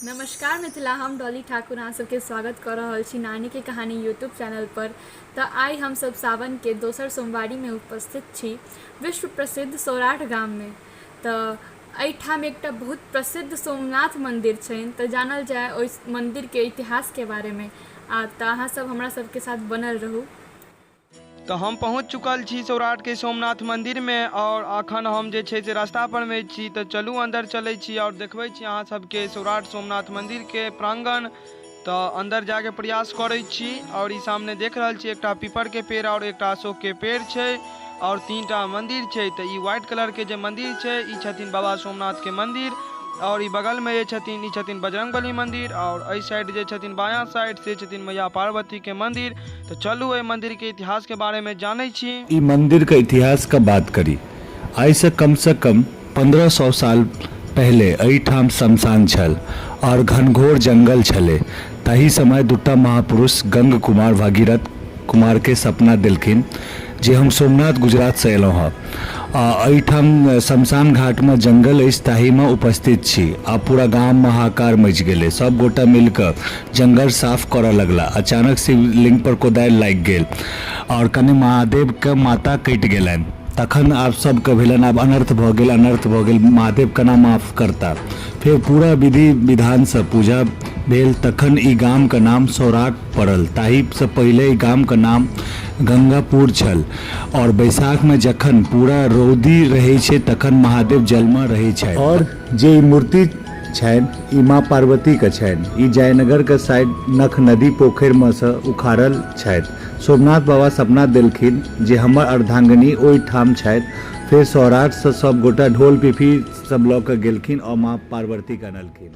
नमस्कार मिथिला, हम डॉली ठाकुर अहाँ सबके स्वागत कर रहल छी नानी के कहानी यूट्यूब चैनल पर। तो आई हम सब सावन के दोसर सोमवारी में उपस्थित छी विश्व प्रसिद्ध सौराठ गाम में। तो एहिठाम एकटा बहुत प्रसिद्ध सोमनाथ मंदिर छनि, तो जानल जाए ओहि मंदिर के इतिहास के बारे में। तो अहाँ सब हमरा सबके साथ बनल रहू। तो हम पहुंच चुकल छी सौराठ के सोमनाथ मंदिर में और अखन हम जे छै से रास्ता पर में छी। तो चलू अंदर चले छी और देखबै छी अहाँ सबके सौराठ सोमनाथ मंदिर के प्रांगण। तो अंदर जाके प्रयास करै छी और ई सामने देख रहल छी एकटा पीपर के पेड़ और एकटा अशोक के पेड़ छै और 3टा मंदिर छै। तो ई व्हाइट कलर के जे मंदिर छै ई छथिन बाबा सोमनाथ के मंदिर और ई बगल में ये छथिन बजरंगबली मंदिर और एहि साइड जे छथिन बायां साइड से छथिन मैया पार्वती के मंदिर। तो चलू ए मंदिर के इतिहास के बारे में जानै छी। ई मंदिर के इतिहास का बात करी आई से कम 1500 साल पहले एहिठाम शमशान छल और घनघोर जंगल छले। तही समय दूटा महापुरुष गंग कुमार भागीरथ कुमार के सपना दिलखिन जे हम सोमनाथ गुजरात से एलहुँ हँ। एहिठाम शमशान घाट में जंगल अछि, ताही में उपस्थित छी। आ पूरा गाम में हाहाकार मच गेलै। सब गोटा मिलकर जंगल साफ करऽ लगला। अचानक शिवलिंग पर कोदारि लागि गेल और कने महादेव के माता कटि गेलनि। तखन आप सबके भेलन आब अनर्थ भऽ गेल, महादेव केना माफ करता। फिर पूरा विधि विधान से पूजा भेल। तखन ई गाम के नाम सौराठ पड़ल। ताही से पहले ई गाम के नाम गंगापुर छल और बैसाख में जखन पूरा रौदी रहे छे तखन महादेव जल में रहे छे। और जे ई मूर्ति छनि ई माँ पार्वती के छनि। ई जयनगर के साइड नख नदी पोखर में से उखाड़ल छथि। सोमनाथ बाबा सपना दिलखिन जे हमर अर्धांगिनी ओहि ठाम छथि। फिर सौराठ से सब गोटा ढोल पिपही सब लऽ के गेलखिन और माँ पार्वती के अनलखिन।